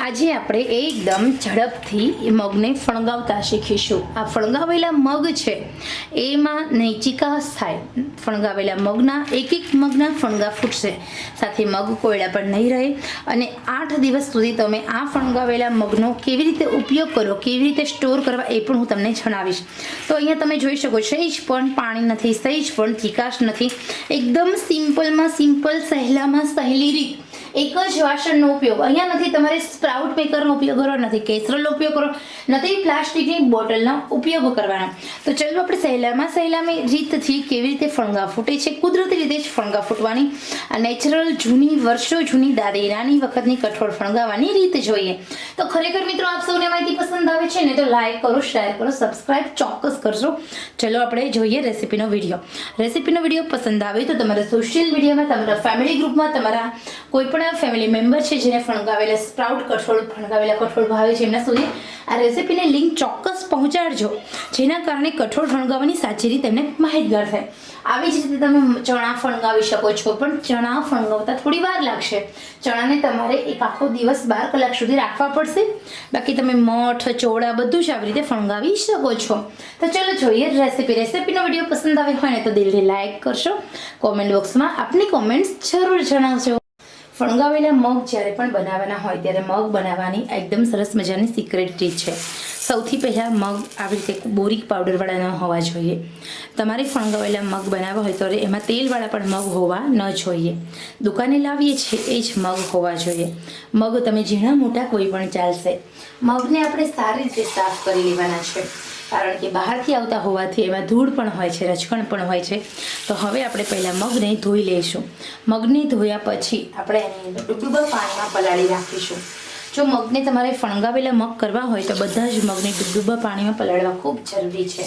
આજે આપણે એકદમ ઝડપથી મગને ફણગાવતા શીખીશું। આ ફણગાવેલા મગ છે એમાં નહીં ચિકાસ થાય, ફણગાવેલા મગના એક મગના ફણગા ફૂટશે, સાથે મગ કોયડા પણ નહીં રહે। અને 8 દિવસ સુધી તમે આ ફણગાવેલા મગનો કેવી રીતે ઉપયોગ કરો, કેવી રીતે સ્ટોર કરવા એ પણ હું તમને જણાવીશ। તો અહીંયા તમે જોઈ શકો સહેજ પણ પાણી નથી, સહેજ પણ ચિકાસ નથી, એકદમ સિમ્પલમાં સિમ્પલ, સહેલામાં સહેલી રીત, એક જ વાસણનો ઉપયોગ। અહીંયા નથી તમારે સ્પ્રાઉટ મેકરનો ઉપયોગ કરવાનો, નથી કેસરોલનો ઉપયોગ કરો, નથી પ્લાસ્ટિકની બોટલનો ઉપયોગ કરવાનો। તો ચલો આપણે સહેલામાં સહેલામાં રીતથી કેવી રીતે ફણગા ફૂટે છે, કુદરતી રીતે જ ફણગા ફૂટવાની આ નેચરલ જૂની વર્ષો જૂની દાદી નાની વખતની કઠોળ ફણગાવવાની રીત જોઈએ। તો ખરેખર મિત્રો આપ સૌને માહિતી પસંદ આવે છે ને તો લાઈક કરો, શેર કરો, સબસ્ક્રાઇબ ચોક્કસ કરજો। ચલો આપણે જોઈએ રેસીપીનો વિડીયો। રેસીપીનો વિડીયો પસંદ આવે તો તમારા સોશિયલ મીડિયામાં, તમારા ફેમિલી ગ્રુપમાં, તમારા કોઈ પણ ફેમિલી મેમ્બર છે જેને ફણગાવેલા સ્પ્રાઉટ કઠોળ, ફણગાવેલા કઠોળ ભાવે છે એમના સુધી આ રેસીપીની લિંક ચોક્કસ પહોંચાડજો, જેના કારણે કઠોળ ફણગાવવાની સાચી રીતે એમને માહિતગાર થાય। આવી જ રીતે તમે ચણા ફણગાવી શકો છો, પણ ચણા ફણગાવતા થોડી વાર લાગશે। ચણાને તમારે એક આખો દિવસ 12 કલાક સુધી રાખવા પડશે, બાકી તમે મઠ, ચોળા બધું જ આવી રીતે ફણગાવી શકો છો। તો ચલો જોઈએ રેસીપી। રેસીપીનો વિડીયો પસંદ આવે હોય ને તો દિલથી લાઈક કરશો, કોમેન્ટ બોક્સમાં આપની કોમેન્ટ્સ જરૂર જણાવજો। ફણગાવેલા મગ જ્યારે પણ બનાવવાના હોય ત્યારે મગ બનાવવાની એકદમ સરસ મજાની સિક્રેટ રીત છે। સૌથી પહેલાં મગ આવી રીતે બોરિક પાવડરવાળા ન હોવા જોઈએ। તમારે ફણગાવેલા મગ બનાવવા હોય તો એમાં તેલવાળા પણ મગ હોવા ન જોઈએ। દુકાને લાવીએ છીએ એ જ મગ હોવા જોઈએ। મગ તમે ઝીણા મોટા કોઈ પણ ચાલશે। મગને આપણે સારી રીતે સાફ કરી લેવાના છે, કારણ કે બહારથી આવતા હોવાથી એમાં ધૂળ પણ હોય છે, રજકણ પણ હોય છે। તો હવે આપણે પહેલાં મગને ધોઈ લઈશું। મગને ધોયા પછી આપણે એની અંદર ડૂબડૂબા પાણીમાં પલાળી રાખીશું। જો મગને તમારે ફણગાવેલા મગ કરવા હોય તો બધા જ મગને ડૂબડૂબા પાણીમાં પલાળવા ખૂબ જરૂરી છે।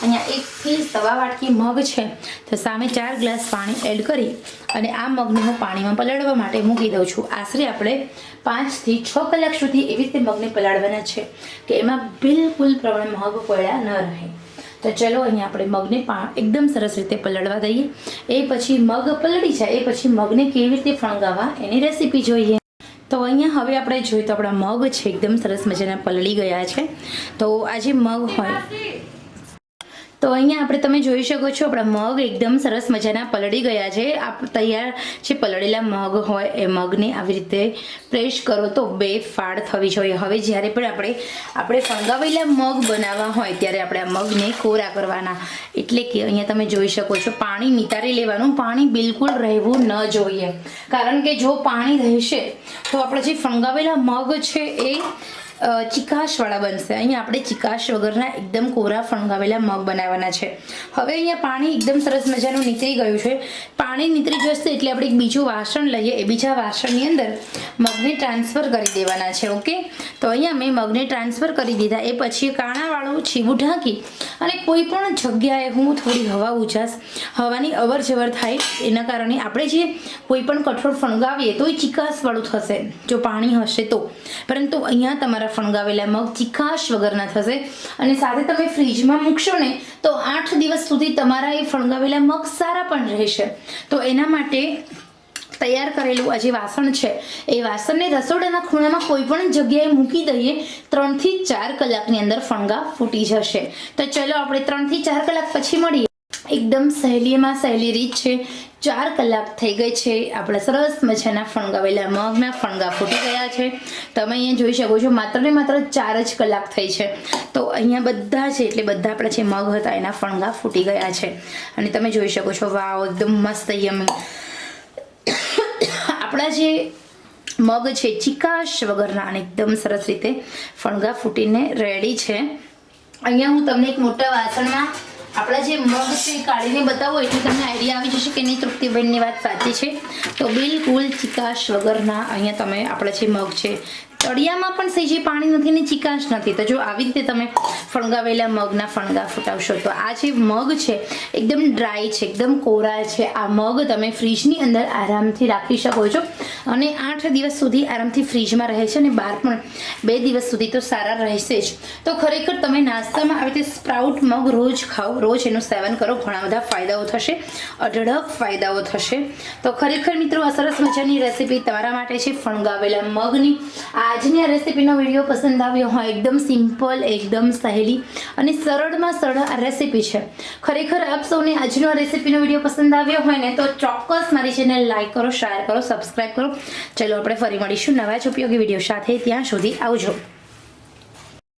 અહીંયા 1 થી સવા વાટકી મગ છે તો સામે 4 ગ્લાસ પાણી એડ કરી અને આ મગને હું પાણીમાં પલાળવા માટે મૂકી દઉં છું। આશરે આપણે 5 થી 6 કલાક સુધી એવી રીતે મગને પલાળવાના છે કે એમાં બિલકુલ પ્રમાણે મગ કોયડા ન રહે। તો ચલો અહીંયા આપણે મગને એકદમ સરસ રીતે પલાળવા દઈએ। એ પછી મગ પલળી જાય એ પછી મગને કેવી રીતે ફણગાવવા એની રેસીપી જોઈએ। તો અહીંયા હવે આપણે જોઈએ તો આપણા મગ છે એકદમ સરસ મજાના પલળી ગયા છે। તો આ જે મગ હોય તો અહીંયા આપણે તમે જોઈ શકો છો આપણા મગ એકદમ સરસ મજાના પલળી ગયા છે। તૈયાર જે પલળેલા મગ હોય એ મગને આવી રીતે પ્રેસ કરો તો 2 ફાડ થવી જોઈએ। હવે જ્યારે પણ આપણે ફણગાવેલા મગ બનાવવા હોય ત્યારે આપણે આ મગને કોરા કરવાના, એટલે કે અહીંયા તમે જોઈ શકો છો પાણી નિતારી લેવાનું। પાણી બિલકુલ રહેવું ન જોઈએ, કારણ કે જો પાણી રહેશે તો આપણે જે ફણગાવેલા મગ છે એ ચિકાસવાળા બનશે। અહીંયા આપણે ચિકાસ વગરના એકદમ કોરા ફણગાવેલા મગ બનાવવાના છે। હવે અહીંયા પાણી એકદમ સરસ મજાનું નીતરી ગયું છે। પાણી નીતરી જશે એટલે આપણે એક બીજું વાસણ લઈએ, એ બીજા વાસણની અંદર મગને ટ્રાન્સફર કરી દેવાના છે। ઓકે, તો અહીંયા મેં મગને ટ્રાન્સફર કરી દીધા। એ પછી કાણાવાળું છીવું ઢાંકી અને કોઈ પણ જગ્યાએ હું થોડી હવા ઉજાસ, હવાની અવર જવર થાય એના કારણે આપણે જે કોઈ પણ કઠોળ ફણગાવીએ તો એ ચિકાસવાળું થશે જો પાણી હશે તો, પરંતુ અહીંયા તમારા ફણગાવેલા મગ ચિકાસ વગરના થશે। અને સાથે તમે ફ્રીજમાં મૂકશો ને તો 8 દિવસ સુધી તમારા એ ફણગાવેલા મગ સારા પણ રહેશે। તો એના માટે તૈયાર કરેલું આ જે વાસણ છે એ વાસણને રસોડાના ખૂણામાં કોઈ પણ જગ્યાએ મૂકી દઈએ, 3 થી 4 કલાકની અંદર ફણગા ફૂટી જશે। તો ચલો આપણે 3 થી 4 કલાક પછી મળીએ। એકદમ સહેલીમાં સહેલી રીત છે। 4 કલાક થઈ ગઈ છે, આપણા સરસ મજાના ફણગાવેલા મગના ફણગા ફૂટી ગયા છે। તમે અહીંયા જોઈ શકો છો માત્ર ને માત્ર 4 જ કલાક થઈ છે। તો અહીંયા બધા છે એટલે બધા આપણા જે મગ હતા એના ફણગા ફૂટી ગયા છે અને તમે જોઈ શકો છો વાવ એકદમ મસ્ત યમી આપણા જે મગ છે ચિકાસ વગરના અને એકદમ સરસ રીતે ફણગા ફૂટીને રેડી છે। અહીંયા હું તમને એક મોટા વાસણમાં આપણા જે મગ છે એ કાઢીને બતાવો એટલે તમને આઈડિયા આવી જશે કે નહીં તૃપ્તિબેનની વાત સાચી છે। તો બિલકુલ ચિકાસ વગરના અહીંયા તમે આપણા જે મગ છે તળિયામાં પણ સહેજે પાણી નથી ને ચિકાસ નથી। તો જો આવી રીતે તમે ફણગાવેલા મગના ફણગા ફૂટાવશો તો આ જે મગ છે એકદમ ડ્રાય છે, એકદમ કોરા છે। આ મગ તમે ફ્રીજની અંદર આરામથી રાખી શકો છો અને 8 દિવસ સુધી આરામથી ફ્રીજમાં રહે છે અને બહાર પણ 2 દિવસ સુધી તો સારા રહેશે જ। તો ખરેખર તમે નાસ્તામાં આવી રીતે સ્પ્રાઉટ મગ રોજ ખાઓ, રોજ એનું સેવન કરો, ઘણા બધા ફાયદાઓ થશે, અઢળક ફાયદાઓ થશે। તો ખરેખર મિત્રો આ સરસ મજાની રેસીપી તમારા માટે છે ફણગાવેલા મગની। આ આજની આ રેસીપીનો વિડીયો પસંદ આવ્યો હોય, એકદમ સિમ્પલ, એકદમ સહેલી અને સરળમાં સરળ આ રેસીપી છે. ખરેખર આપ સૌને આજનો આ રેસીપીનો વિડીયો પસંદ આવ્યો હોય ને તો ચોક્કસ મારી ચેનલ લાઈક કરો, શેર કરો, સબસ્ક્રાઈબ કરો. ચલો આપણે ફરી મળીશું નવા જ ઉપયોગી વિડીયો સાથે. ત્યાં સુધી આવજો.